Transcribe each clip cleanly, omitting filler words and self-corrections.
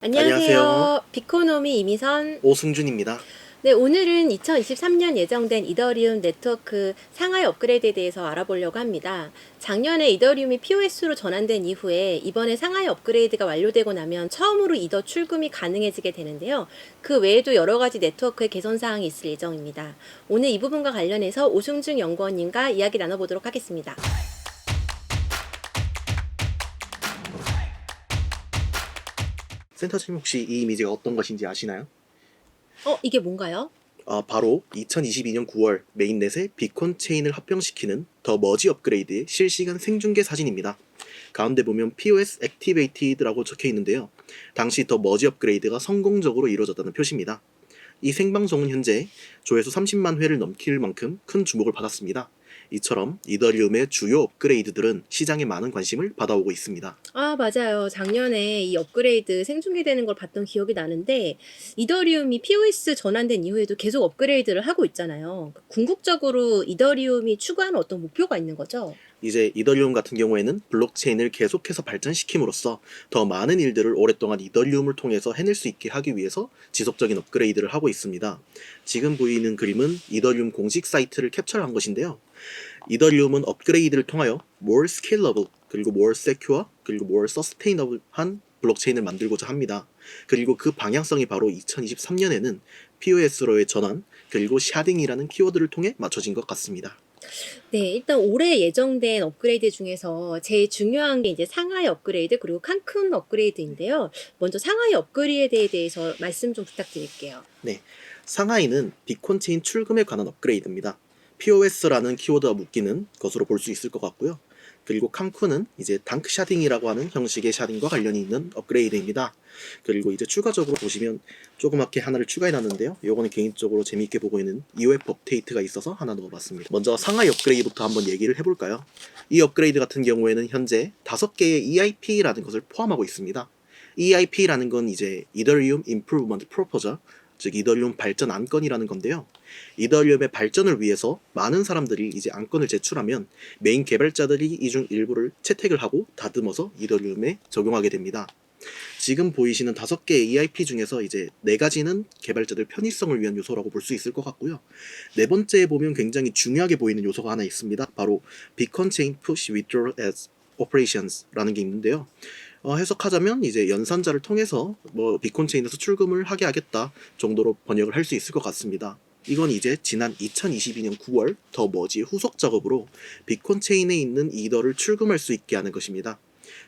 안녕하세요. 안녕하세요. 비코노미 이미선. 오승준입니다. 네, 오늘은 2023년 예정된 이더리움 네트워크 상하이 업그레이드에 대해서 알아보려고 합니다. 작년에 이더리움이 POS로 전환된 이후에 이번에 상하이 업그레이드가 완료되고 나면 처음으로 이더 출금이 가능해지게 되는데요. 그 외에도 여러 가지 네트워크의 개선 사항이 있을 예정입니다. 오늘 이 부분과 관련해서 오승준 연구원님과 이야기 나눠보도록 하겠습니다. 센터장님 혹시 이 이미지가 어떤 것인지 아시나요? 이게 뭔가요? 바로 2022년 9월 메인넷에 비콘 체인을 합병시키는 더 머지 업그레이드의 실시간 생중계 사진입니다. 가운데 보면 POS Activated라고 적혀 있는데요. 당시 더 머지 업그레이드가 성공적으로 이루어졌다는 표시입니다. 이 생방송은 현재 조회수 30만 회를 넘길 만큼 큰 주목을 받았습니다. 이처럼 이더리움의 주요 업그레이드들은 시장에 많은 관심을 받아오고 있습니다. 맞아요. 작년에 이 업그레이드 생중계되는 걸 봤던 기억이 나는데, 이더리움이 POS 전환된 이후에도 계속 업그레이드를 하고 있잖아요. 궁극적으로 이더리움이 추구하는 어떤 목표가 있는 거죠? 이제 이더리움 같은 경우에는 블록체인을 계속해서 발전시킴으로써 더 많은 일들을 오랫동안 이더리움을 통해서 해낼 수 있게 하기 위해서 지속적인 업그레이드를 하고 있습니다. 지금 보이는 그림은 이더리움 공식 사이트를 캡처한 것인데요. 이더리움은 업그레이드를 통하여 more scalable, 그리고 more secure, 그리고 more sustainable한 블록체인을 만들고자 합니다. 그리고 그 방향성이 바로 2023년에는 POS로의 전환, 그리고 샤딩이라는 키워드를 통해 맞춰진 것 같습니다. 네, 일단 올해 예정된 업그레이드 중에서 제일 중요한 게 이제 상하이 업그레이드 그리고 칸쿤 업그레이드인데요. 먼저 상하이 업그레이드에 대해서 말씀 좀 부탁드릴게요. 네, 상하이는 비콘체인 출금에 관한 업그레이드입니다. POS라는 키워드가 묶이는 것으로 볼 수 있을 것 같고요. 그리고 칸쿤은 이제 당크 샤딩이라고 하는 형식의 샤딩과 관련이 있는 업그레이드입니다. 그리고 이제 추가적으로 보시면 조그맣게 하나를 추가해 놨는데요. 요거는 개인적으로 재미있게 보고 있는 EOF 업데이트가 있어서 하나 넣어봤습니다. 먼저 상하이 업그레이드부터 한번 얘기를 해볼까요? 이 업그레이드 같은 경우에는 현재 5개의 EIP라는 것을 포함하고 있습니다. EIP라는 건 이제 Ethereum Improvement Proposal, 즉 이더리움 발전 안건이라는 건데요. 이더리움의 발전을 위해서 많은 사람들이 이제 안건을 제출하면 메인 개발자들이 이 중 일부를 채택을 하고 다듬어서 이더리움에 적용하게 됩니다. 지금 보이시는 5개의 EIP 중에서 이제 4가지는 개발자들 편의성을 위한 요소라고 볼 수 있을 것 같고요. 네 번째에 보면 굉장히 중요하게 보이는 요소가 하나 있습니다. 바로 Beacon Chain Push Withdrawal as Operations라는 게 있는데요. 해석하자면 이제 연산자를 통해서 뭐 비콘 체인에서 출금을 하게 하겠다 정도로 번역을 할 수 있을 것 같습니다. 이건 이제 지난 2022년 9월 더 머지의 후속 작업으로 비콘 체인에 있는 이더를 출금할 수 있게 하는 것입니다.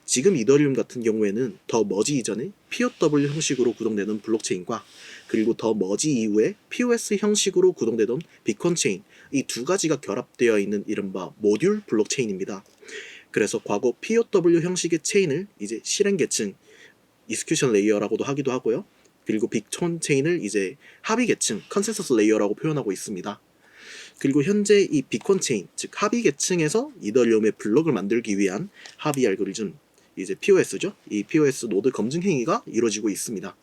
지금 이더리움 같은 경우에는 더 머지 이전에 POW 형식으로 구동되는 블록체인과 그리고 더 머지 이후에 POS 형식으로 구동되던 비콘 체인, 이 두 가지가 결합되어 있는 이른바 모듈 블록체인입니다. 그래서 과거 POW 형식의 체인을 이제 실행 계층, 익스큐션 레이어라고도 하기도 하고요. 그리고 빅촌 체인을 이제 합의 계층, 컨센서스 레이어라고 표현하고 있습니다. 그리고 현재 이 비콘 체인, 즉 합의 계층에서 이더리움의 블록을 만들기 위한 합의 알고리즘, 이제 POS죠. 이 POS 노드 검증 행위가 이루어지고 있습니다.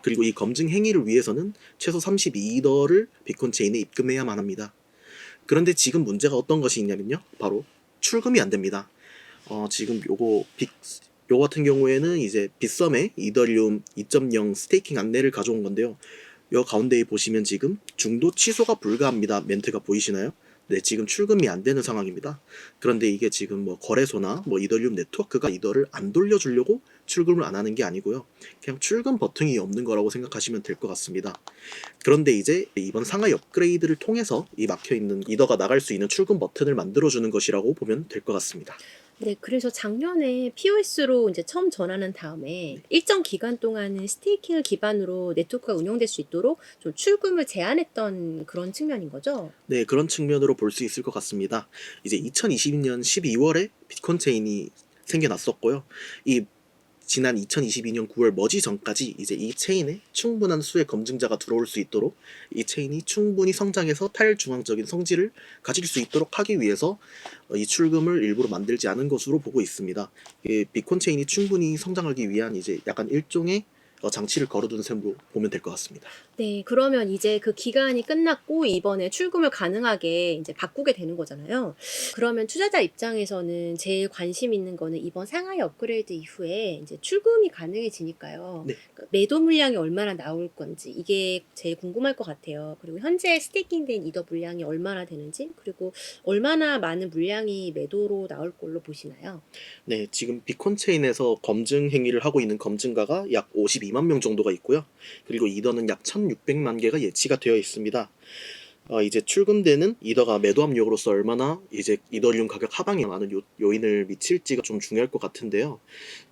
그리고 이 검증 행위를 위해서는 최소 32이더를 비콘 체인에 입금해야만 합니다. 그런데 지금 문제가 어떤 것이 있냐면요. 바로 출금이 안 됩니다. 지금 요 같은 경우에는 이제 빗썸의 이더리움 2.0 스테이킹 안내를 가져온 건데요. 요 가운데에 보시면 지금 중도 취소가 불가합니다. 멘트가 보이시나요? 네, 지금 출금이 안 되는 상황입니다. 그런데 이게 지금 뭐 거래소나 뭐 이더리움 네트워크가 이더를 안 돌려주려고 출금을 안 하는 게 아니고요. 그냥 출금 버튼이 없는 거라고 생각하시면 될 것 같습니다. 그런데 이제 이번 상하이 업그레이드를 통해서 이 막혀있는 이더가 나갈 수 있는 출금 버튼을 만들어주는 것이라고 보면 될 것 같습니다. 네, 그래서 작년에 POS로 이제 처음 전환한 다음에 일정 기간 동안은 스테이킹을 기반으로 네트워크가 운영될 수 있도록 좀 출금을 제한했던 그런 측면인 거죠? 네, 그런 측면으로 볼 수 있을 것 같습니다. 이제 2022년 12월에 비트콘 체인이 생겨났었고요. 이 지난 2022년 9월 머지 전까지 이제 이 체인에 충분한 수의 검증자가 들어올 수 있도록 이 체인이 충분히 성장해서 탈중앙적인 성질을 가질 수 있도록 하기 위해서 이 출금을 일부러 만들지 않은 것으로 보고 있습니다. 이 비콘 체인이 충분히 성장하기 위한 이제 약간 일종의 장치를 걸어둔 셈으로 보면 될 것 같습니다. 네. 그러면 이제 그 기간이 끝났고 이번에 출금을 가능하게 이제 바꾸게 되는 거잖아요. 그러면 투자자 입장에서는 제일 관심 있는 거는 이번 상하이 업그레이드 이후에 이제 출금이 가능해지니까요. 네. 그 매도 물량이 얼마나 나올 건지 이게 제일 궁금할 것 같아요. 그리고 현재 스테이킹된 이더 물량이 얼마나 되는지, 그리고 얼마나 많은 물량이 매도로 나올 걸로 보시나요? 네, 지금 비콘 체인에서 검증 행위를 하고 있는 검증가가 약 52만 명 정도가 있고요. 그리고 이더는 약 1,600만 개가 예치가 되어 있습니다. 이제 출금되는 이더가 매도 압력으로서 얼마나 이제 이더리움 가격 하방에 많은 요인을 미칠지가 좀 중요할 것 같은데요.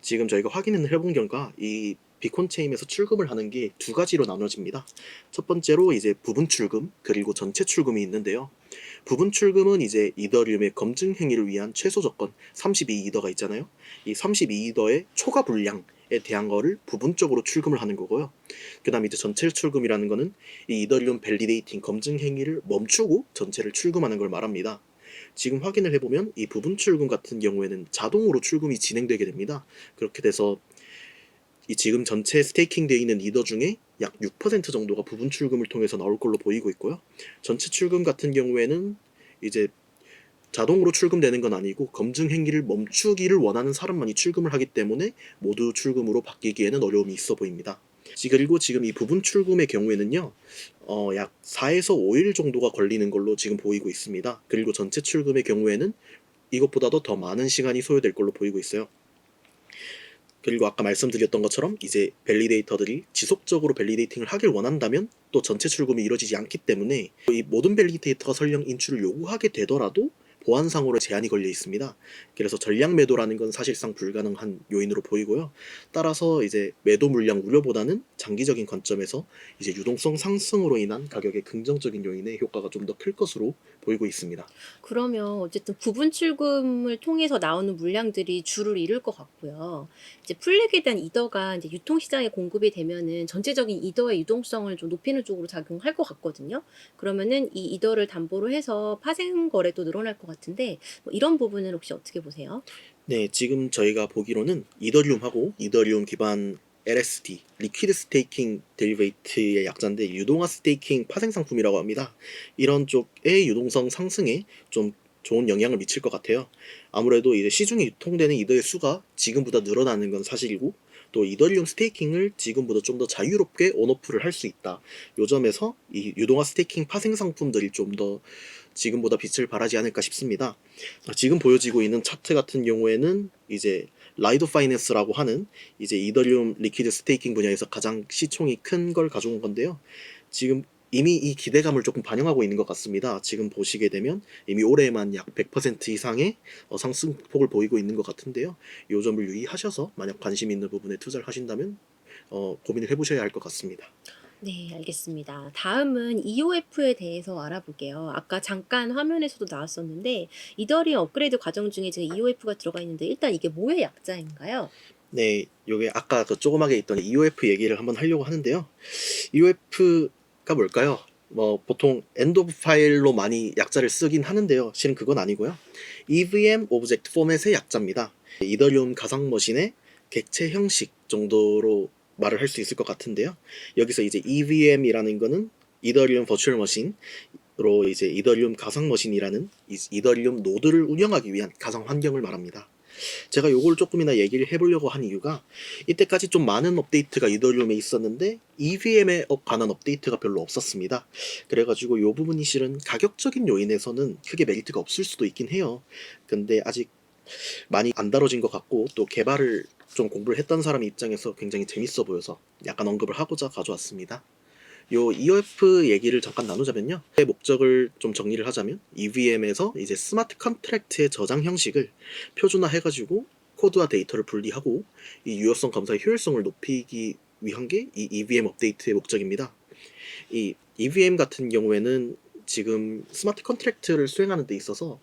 지금 저희가 확인을 해본 결과 이 비콘 체인에서 출금을 하는 게 두 가지로 나눠집니다. 첫 번째로 이제 부분 출금 그리고 전체 출금이 있는데요. 부분 출금은 이제 이더리움의 검증 행위를 위한 최소 조건 32이더가 있잖아요. 이 32이더의 초과 분량에 대한 거를 부분적으로 출금을 하는 거고요. 그 다음에 이제 전체 출금이라는 거는 이 이더리움 밸리데이팅 검증 행위를 멈추고 전체를 출금하는 걸 말합니다. 지금 확인을 해보면 이 부분 출금 같은 경우에는 자동으로 출금이 진행되게 됩니다. 그렇게 돼서 이 지금 전체 스테이킹 되어 있는 이더 중에 약 6% 정도가 부분 출금을 통해서 나올 걸로 보이고 있고요. 전체 출금 같은 경우에는 이제 자동으로 출금되는 건 아니고 검증 행위를 멈추기를 원하는 사람만이 출금을 하기 때문에 모두 출금으로 바뀌기에는 어려움이 있어 보입니다. 그리고 지금 이 부분 출금의 경우에는요, 약 4에서 5일 정도가 걸리는 걸로 지금 보이고 있습니다. 그리고 전체 출금의 경우에는 이것보다도 더 많은 시간이 소요될 걸로 보이고 있어요. 그리고 아까 말씀드렸던 것처럼 이제 밸리데이터들이 지속적으로 밸리데이팅을 하길 원한다면 또 전체 출금이 이루어지지 않기 때문에 이 모든 밸리데이터가 설령 인출을 요구하게 되더라도 보안상으로 제한이 걸려 있습니다. 그래서 전량 매도라는 건 사실상 불가능한 요인으로 보이고요. 따라서 이제 매도 물량 우려보다는 장기적인 관점에서 이제 유동성 상승으로 인한 가격의 긍정적인 요인의 효과가 좀 더 클 것으로 보이고 있습니다. 그러면 어쨌든 부분 출금을 통해서 나오는 물량들이 주를 이룰 것 같고요. 이제 플렉에 대한 이더가 이제 유통시장에 공급이 되면은 전체적인 이더의 유동성을 좀 높이는 쪽으로 작용할 것 같거든요. 그러면은 이 이더를 담보로 해서 파생 거래도 늘어날 것 같은데, 뭐 이런 부분은 혹시 어떻게 보세요? 네, 지금 저희가 보기로는 이더리움하고 이더리움 기반 LSD, 리퀴드 스테이킹 데리베이트의 약자인데 유동화 스테이킹 파생 상품이라고 합니다. 이런 쪽의 유동성 상승에 좀 좋은 영향을 미칠 것 같아요. 아무래도 이제 시중에 유통되는 이더의 수가 지금보다 늘어나는 건 사실이고, 또 이더리움 스테이킹을 지금보다 좀 더 자유롭게 온오프를 할 수 있다. 요 점에서 이 유동화 스테이킹 파생 상품들이 좀 더 지금보다 빛을 발하지 않을까 싶습니다. 지금 보여지고 있는 차트 같은 경우에는 이제 라이도 파이낸스라고 하는 이제 이더리움 리퀴드 스테이킹 분야에서 가장 시총이 큰 걸 가져온 건데요. 지금 이미 이 기대감을 조금 반영하고 있는 것 같습니다. 지금 보시게 되면 이미 올해만 약 100% 이상의 상승폭을 보이고 있는 것 같은데요. 이 점을 유의하셔서 만약 관심 있는 부분에 투자를 하신다면 고민을 해보셔야 할 것 같습니다. 네, 알겠습니다. 다음은 EOF에 대해서 알아볼게요. 아까 잠깐 화면에서도 나왔었는데, 이더리움 업그레이드 과정 중에 지금 EOF가 들어가 있는데, 일단 이게 뭐의 약자인가요? 네, 요게 아까 그 조그맣게 있던 EOF 얘기를 한번 하려고 하는데요. EOF가 뭘까요? 뭐 보통 엔드 오브 파일로 많이 약자를 쓰긴 하는데요. 실은 그건 아니고요. EVM 오브젝트 포맷의 약자입니다. 이더리움 가상 머신의 객체 형식 정도로 말을 할 수 있을 것 같은데요. 여기서 이제 EVM이라는 거는 이더리움 버추얼 머신으로 이제 이더리움 가상 머신이라는 이더리움 노드를 운영하기 위한 가상 환경을 말합니다. 제가 요걸 조금이나 얘기를 해보려고 한 이유가 이때까지 좀 많은 업데이트가 이더리움에 있었는데 EVM에 관한 업데이트가 별로 없었습니다. 그래가지고 요 부분이 실은 가격적인 요인에서는 크게 메리트가 없을 수도 있긴 해요. 근데 아직 많이 안 다뤄진 것 같고 또 개발을 좀 공부를 했던 사람 입장에서 굉장히 재밌어 보여서 약간 언급을 하고자 가져왔습니다. 요 EOF 얘기를 잠깐 나누자면요. 목적을 좀 정리를 하자면 EVM에서 이제 스마트 컨트랙트의 저장 형식을 표준화해가지고 코드와 데이터를 분리하고 이 유효성 검사의 효율성을 높이기 위한 게 이 EVM 업데이트의 목적입니다. 이 EVM 같은 경우에는 지금 스마트 컨트랙트를 수행하는 데 있어서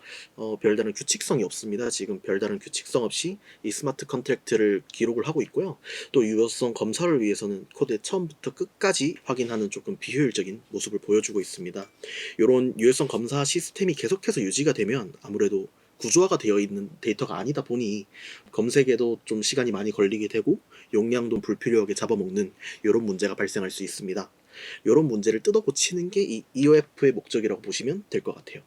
별다른 규칙성이 없습니다. 지금 별다른 규칙성 없이 이 스마트 컨트랙트를 기록을 하고 있고요. 또 유효성 검사를 위해서는 코드의 처음부터 끝까지 확인하는 조금 비효율적인 모습을 보여주고 있습니다. 이런 유효성 검사 시스템이 계속해서 유지가 되면 아무래도 구조화가 되어 있는 데이터가 아니다 보니 검색에도 좀 시간이 많이 걸리게 되고 용량도 불필요하게 잡아먹는 이런 문제가 발생할 수 있습니다. 이런 문제를 뜯어 고치는 게 이 EOF의 목적이라고 보시면 될 것 같아요.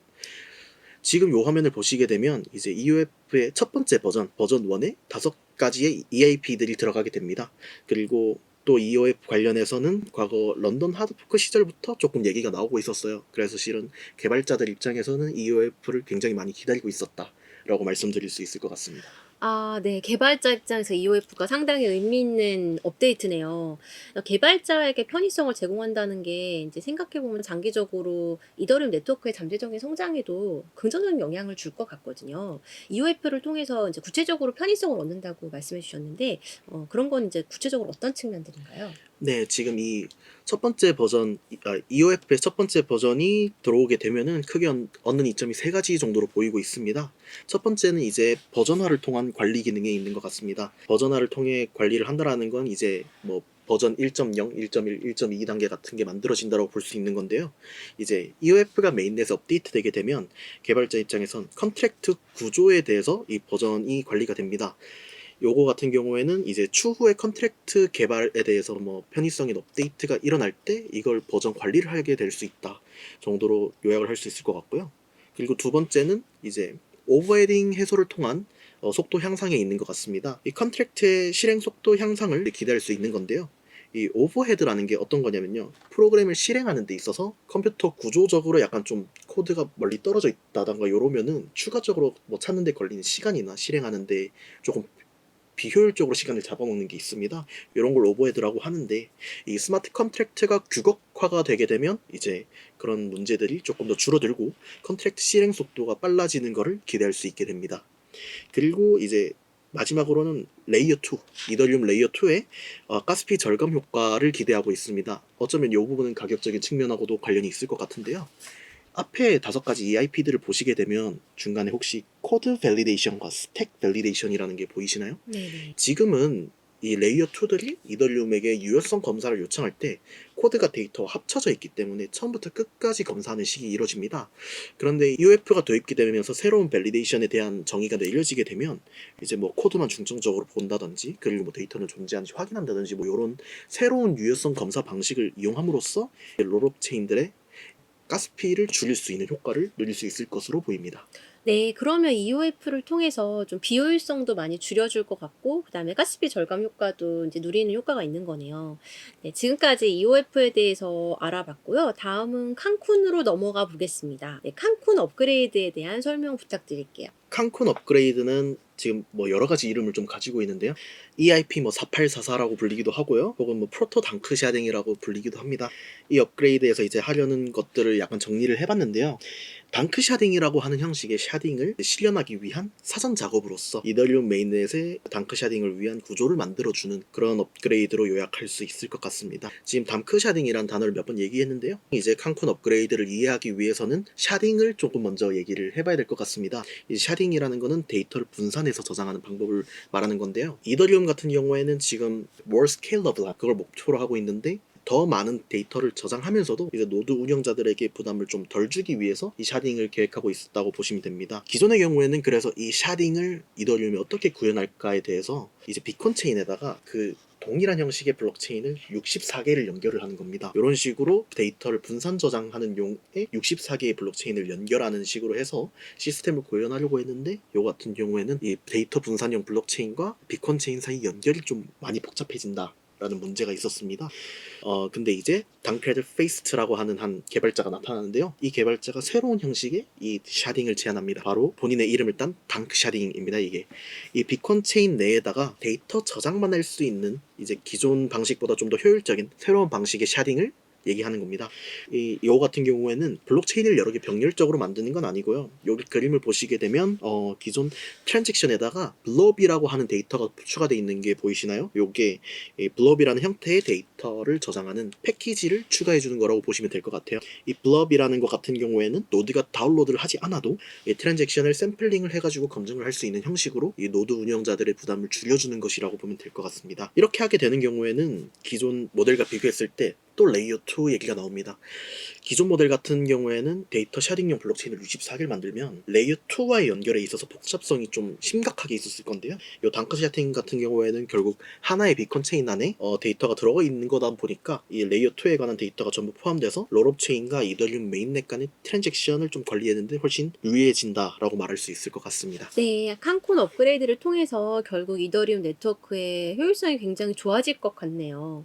지금 요 화면을 보시게 되면 이제 EOF의 첫 번째 버전 1에 5가지의 EAP들이 들어가게 됩니다. 그리고 또 EOF 관련해서는 과거 런던 하드포크 시절부터 조금 얘기가 나오고 있었어요. 그래서 실은 개발자들 입장에서는 EOF를 굉장히 많이 기다리고 있었다라고 말씀드릴 수 있을 것 같습니다. 아, 네. 개발자 입장에서 EOF가 상당히 의미 있는 업데이트네요. 개발자에게 편의성을 제공한다는 게 이제 생각해 보면 장기적으로 이더리움 네트워크의 잠재적인 성장에도 긍정적인 영향을 줄 것 같거든요. EOF를 통해서 이제 구체적으로 편의성을 얻는다고 말씀해 주셨는데, 그런 건 이제 구체적으로 어떤 측면들인가요? 네, 지금 이 첫 번째 버전, EOF의 첫 번째 버전이 들어오게 되면은 크게 얻는 이점이 세 가지 정도로 보이고 있습니다. 첫 번째는 이제 버전화를 통한 관리 기능이 있는 것 같습니다. 버전화를 통해 관리를 한다라는 건 이제 뭐 버전 1.0, 1.1, 1.2 단계 같은 게 만들어진다고 볼 수 있는 건데요. 이제 EOF가 메인넷에 업데이트 되게 되면 개발자 입장에선 컨트랙트 구조에 대해서 이 버전이 관리가 됩니다. 요거 같은 경우에는 이제 추후에 컨트랙트 개발에 대해서 뭐 편의성인 업데이트가 일어날 때 이걸 버전 관리를 하게 될 수 있다 정도로 요약을 할 수 있을 것 같고요. 그리고 두 번째는 이제 오버헤딩 해소를 통한 속도 향상에 있는 것 같습니다. 이 컨트랙트의 실행 속도 향상을 기대할 수 있는 건데요. 이 오버헤드라는 게 어떤 거냐면요. 프로그램을 실행하는 데 있어서 컴퓨터 구조적으로 약간 좀 코드가 멀리 떨어져 있다던가 이러면은 추가적으로 뭐 찾는 데 걸리는 시간이나 실행하는 데 조금 비효율적으로 시간을 잡아먹는 게 있습니다. 이런 걸 오버헤드라고 하는데 이 스마트 컨트랙트가 규격화가 되게 되면 이제 그런 문제들이 조금 더 줄어들고 컨트랙트 실행 속도가 빨라지는 것을 기대할 수 있게 됩니다. 그리고 이제 마지막으로는 레이어 2, 이더리움 레이어 2의 가스피 절감 효과를 기대하고 있습니다. 어쩌면 이 부분은 가격적인 측면하고도 관련이 있을 것 같은데요. 앞에 5가지 EIP들을 보시게 되면 중간에 혹시 코드 밸리데이션과 스택 밸리데이션이라는 게 보이시나요? 네네. 지금은 이 레이어 2들이 이더리움에게 유효성 검사를 요청할 때 코드가 데이터와 합쳐져 있기 때문에 처음부터 끝까지 검사하는 식이 이루어집니다. 그런데 UF가 도입이 되면서 새로운 밸리데이션에 대한 정의가 내려지게 되면 이제 뭐 코드만 중점적으로 본다든지 그리고 뭐 데이터는 존재하는지 확인한다든지 뭐 이런 새로운 유효성 검사 방식을 이용함으로써 롤업체인들의 가스피를 줄일 수 있는 효과를 누릴 수 있을 것으로 보입니다. 네. 그러면 EOF를 통해서 좀 비효율성도 많이 줄여줄 것 같고, 그다음에 가스비 절감 효과도 이제 누리는 효과가 있는 거네요. 네. 지금까지 EOF에 대해서 알아봤고요. 다음은 칸쿤으로 넘어가 보겠습니다. 네. 칸쿤 업그레이드에 대한 설명 부탁드릴게요. 칸쿤 업그레이드는 지금 뭐 여러 가지 이름을 좀 가지고 있는데요. EIP 뭐 4844라고 불리기도 하고요. 혹은 뭐 프로토 당크 샤딩이라고 불리기도 합니다. 이 업그레이드에서 이제 하려는 것들을 약간 정리를 해봤는데요. 당크 샤딩이라고 하는 형식의 샤딩을 실현하기 위한 사전 작업으로서 이더리움 메인넷에 당크 샤딩을 위한 구조를 만들어주는 그런 업그레이드로 요약할 수 있을 것 같습니다. 지금 당크 샤딩이란 단어를 몇 번 얘기했는데요. 이제 칸쿤 업그레이드를 이해하기 위해서는 샤딩을 조금 먼저 얘기를 해봐야 될 것 같습니다. 이 샤딩이라는 거는 데이터를 분산해서 저장하는 방법을 말하는 건데요. 이더리움 같은 경우에는 지금 more scalable 그걸 목표로 하고 있는데 더 많은 데이터를 저장하면서도 이제 노드 운영자들에게 부담을 좀 덜 주기 위해서 이 샤딩을 계획하고 있었다고 보시면 됩니다. 기존의 경우에는 그래서 이 샤딩을 이더리움이 어떻게 구현할까에 대해서 이제 비콘 체인에다가 그 동일한 형식의 블록체인을 64개를 연결을 하는 겁니다. 이런 식으로 데이터를 분산 저장하는 용에 64개의 블록체인을 연결하는 식으로 해서 시스템을 구현하려고 했는데 이 같은 경우에는 이 데이터 분산형 블록체인과 비콘 체인 사이 연결이 좀 많이 복잡해진다. 라는 문제가 있었습니다. 근데 이제 당크헤드 페이스트라고 하는 한 개발자가 나타나는데요. 이 개발자가 새로운 형식의 이 샤딩을 제안합니다. 바로 본인의 이름을 딴 당크 샤딩입니다. 이게 이 비콘 체인 내에다가 데이터 저장만 할 수 있는 이제 기존 방식보다 좀 더 효율적인 새로운 방식의 샤딩을 얘기하는 겁니다. 요 같은 경우에는 블록체인을 여러 개 병렬적으로 만드는 건 아니고요. 여기 그림을 보시게 되면 기존 트랜잭션에다가 블럽이라고 하는 데이터가 추가되어 있는 게 보이시나요? 요게 블럽이라는 형태의 데이터를 저장하는 패키지를 추가해 주는 거라고 보시면 될 것 같아요. 이 블럽이라는 것 같은 경우에는 노드가 다운로드를 하지 않아도 이 트랜잭션을 샘플링을 해가지고 검증을 할 수 있는 형식으로 이 노드 운영자들의 부담을 줄여주는 것이라고 보면 될 것 같습니다. 이렇게 하게 되는 경우에는 기존 모델과 비교했을 때 또 레이어 2 얘기가 나옵니다. 기존 모델 같은 경우에는 데이터 샤딩용 블록체인을 64개를 만들면 레이어 2와의 연결에 있어서 복잡성이 좀 심각하게 있었을 건데요. 이 당크 샤딩 같은 경우에는 결국 하나의 비컨 체인 안에 데이터가 들어가 있는 거다 보니까 이 레이어 2에 관한 데이터가 전부 포함돼서 롤업 체인과 이더리움 메인넷 간의 트랜잭션을 좀 관리하는데 훨씬 유리해진다라고 말할 수 있을 것 같습니다. 네, 칸쿤 업그레이드를 통해서 결국 이더리움 네트워크의 효율성이 굉장히 좋아질 것 같네요.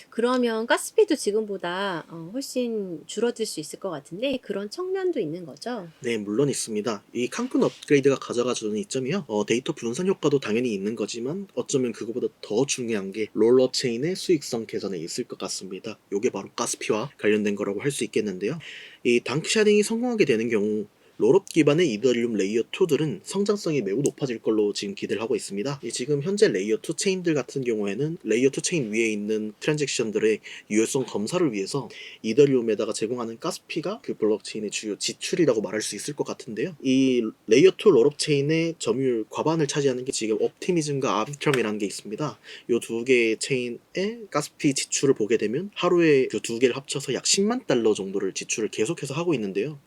그러면 가스피도 지금보다 훨씬 줄어들 수 있을 것 같은데 그런 측면도 있는 거죠? 네, 물론 있습니다. 이 칸쿤 업그레이드가 가져가주는 이점이요. 데이터 분산 효과도 당연히 있는 거지만 어쩌면 그거보다 더 중요한 게 롤업 체인의 수익성 개선에 있을 것 같습니다. 이게 바로 가스피와 관련된 거라고 할 수 있겠는데요. 이 당크 샤딩이 성공하게 되는 경우 롤업 기반의 이더리움 레이어 2들은 성장성이 매우 높아질 걸로 지금 기대를 하고 있습니다. 지금 현재 레이어 2 체인들 같은 경우에는 레이어 2 체인 위에 있는 트랜잭션들의 유효성 검사를 위해서 이더리움에다가 제공하는 가스피가 그 블록체인의 주요 지출이라고 말할 수 있을 것 같은데요. 이 레이어 2 롤업 체인의 점유율 과반을 차지하는 게 지금 옵티미즘과 아비트럼이라는 게 있습니다. 이 두 개의 체인의 가스피 지출을 보게 되면 하루에 그 두 개를 합쳐서 약 10만 달러 정도를 지출을 계속해서 하고 있는데요.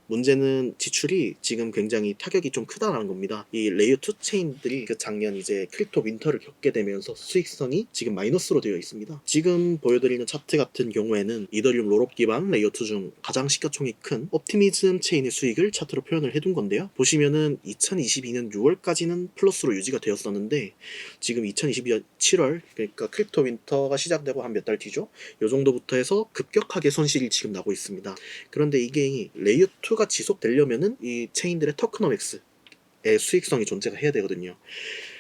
문제는 지출이 지금 굉장히 타격이 좀 크다라는 겁니다. 이 레이어 2 체인들이 그 작년 이제 크립토 윈터를 겪게 되면서 수익성이 지금 마이너스로 되어 있습니다. 지금 보여드리는 차트 같은 경우에는 이더리움 롤업 기반 레이어 2 중 가장 시가총이 큰 옵티미즘 체인의 수익을 차트로 표현을 해둔 건데요. 보시면은 2022년 6월까지는 플러스로 유지가 되었었는데 지금 2022년 7월 그러니까 크립토 윈터가 시작되고 한 몇 달 뒤죠. 이 정도부터 해서 급격하게 손실이 지금 나고 있습니다. 그런데 이게 레이어 2가 지속되려면은 이 체인들의 토크노믹스의 수익성이 존재가 해야 되거든요.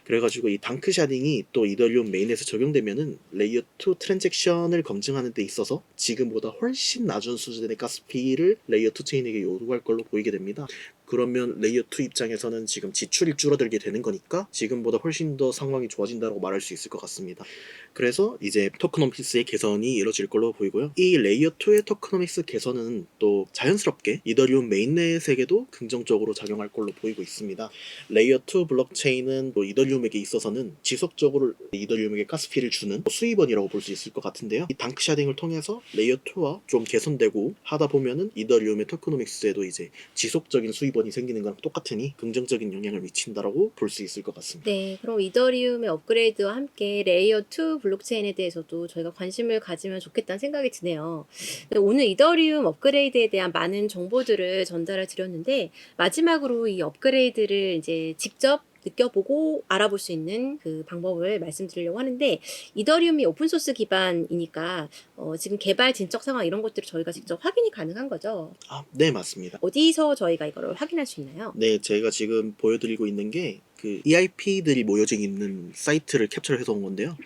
그래가지고 이 당크 샤딩이 또 이더리움 메인넷에 적용되면은 레이어 2 트랜잭션을 검증하는 데 있어서 지금보다 훨씬 낮은 수준의 가스피를 레이어 2 체인에게 요구할 걸로 보이게 됩니다. 그러면 레이어 2 입장에서는 지금 지출이 줄어들게 되는 거니까 지금보다 훨씬 더 상황이 좋아진다고 말할 수 있을 것 같습니다. 그래서 이제 토크노믹스의 개선이 이뤄질 걸로 보이고요. 이 레이어 2의 토크노믹스 개선은 또 자연스럽게 이더리움 메인넷에게도 긍정적으로 작용할 걸로 보이고 있습니다. 레이어 2 블록체인은 또 이더리움에게 있어서는 지속적으로 이더리움에게 가스피를 주는 수입원이라고 볼 수 있을 것 같은데요. 이 당크 샤딩을 통해서 레이어 2와 좀 개선되고 하다 보면은 이더리움의 토크노믹스에도 이제 지속적인 수입원이 생기는 거랑 똑같으니 긍정적인 영향을 미친다라고 볼 수 있을 것 같습니다. 네, 그럼 이더리움의 업그레이드와 함께 레이어 2 블록체인에 대해서도 저희가 관심을 가지면 좋겠다는 생각이 드네요. 오늘 이더리움 업그레이드에 대한 많은 정보들을 전달을 드렸는데 마지막으로 이 업그레이드를 이제 직접 느껴보고 알아볼 수 있는 그 방법을 말씀드리려고 하는데 이더리움이 오픈소스 기반이니까 지금 개발 진척 상황 이런 것들을 저희가 직접 확인이 가능한 거죠. 네, 맞습니다. 어디서 저희가 이거를 확인할 수 있나요? 네, 제가 지금 보여드리고 있는 게 그 EIP들이 모여져 있는 사이트를 캡처를 해서 온 건데요.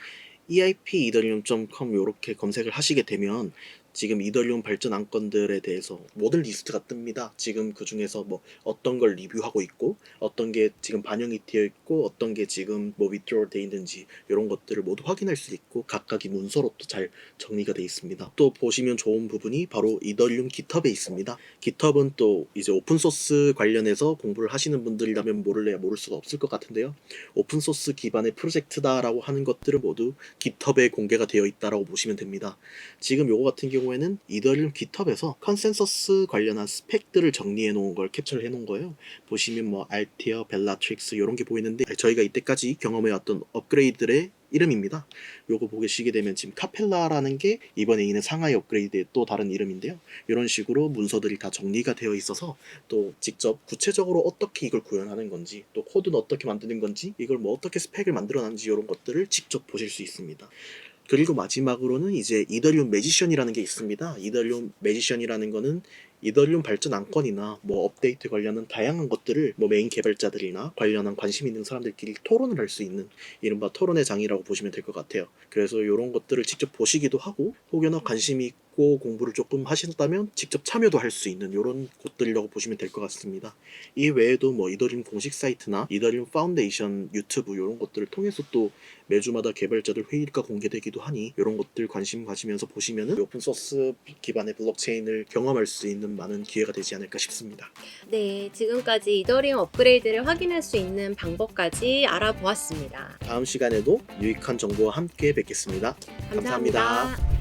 eip-ethereum.com 이렇게 검색을 하시게 되면 지금 이더리움 발전 안건들에 대해서 모든 리스트가 뜹니다. 지금 그 중에서 뭐 어떤 걸 리뷰하고 있고 어떤 게 지금 반영이 되어 있고 어떤 게 지금 뭐 withdraw 돼 있는지 이런 것들을 모두 확인할 수 있고 각각이 문서로 또 잘 정리가 돼 있습니다. 또 보시면 좋은 부분이 바로 이더리움 깃허브에 있습니다. 깃허브는 또 이제 오픈소스 관련해서 공부를 하시는 분들이라면 모를래야 모를 수가 없을 것 같은데요. 오픈소스 기반의 프로젝트다라고 하는 것들은 모두 깃허브에 공개가 되어 있다라고 보시면 됩니다. 지금 요거 같은 경우에는 이더리움 깃허브에서 컨센서스 관련한 스펙들을 정리해 놓은 걸 캡처를 해 놓은 거예요. 보시면 뭐 알티어, 벨라트릭스 이런 게 보이는데 저희가 이때까지 경험해 왔던 업그레이드들의 이름입니다. 요거 보시게 되면 지금 카펠라라는 게 이번에 있는 상하이 업그레이드의 또 다른 이름인데요. 이런 식으로 문서들이 다 정리가 되어 있어서 또 직접 구체적으로 어떻게 이걸 구현하는 건지 또 코드는 어떻게 만드는 건지 이걸 뭐 어떻게 스펙을 만들어놨는지 이런 것들을 직접 보실 수 있습니다. 그리고 마지막으로는 이제 이더리움 매지션이라는 게 있습니다. 이더리움 매지션이라는 거는 이더리움 발전 안건이나 뭐 업데이트 관련한 다양한 것들을 뭐 메인 개발자들이나 관련한 관심 있는 사람들끼리 토론을 할 수 있는 이른바 토론의 장이라고 보시면 될 것 같아요. 그래서 이런 것들을 직접 보시기도 하고 혹여나 관심이 있고 공부를 조금 하신다면 직접 참여도 할 수 있는 이런 곳들이라고 보시면 될 것 같습니다. 이 외에도 뭐 이더리움 공식 사이트나 이더리움 파운데이션 유튜브 이런 것들을 통해서 또 매주마다 개발자들 회의가 공개되기도 하니 이런 것들 관심 가지면서 보시면은 오픈소스 기반의 블록체인을 경험할 수 있는 많은 기회가 되지 않을까 싶습니다. 네, 지금까지 이더리움 업그레이드를 확인할 수 있는 방법까지 알아보았습니다. 다음 시간에도 유익한 정보와 함께 뵙겠습니다. 감사합니다.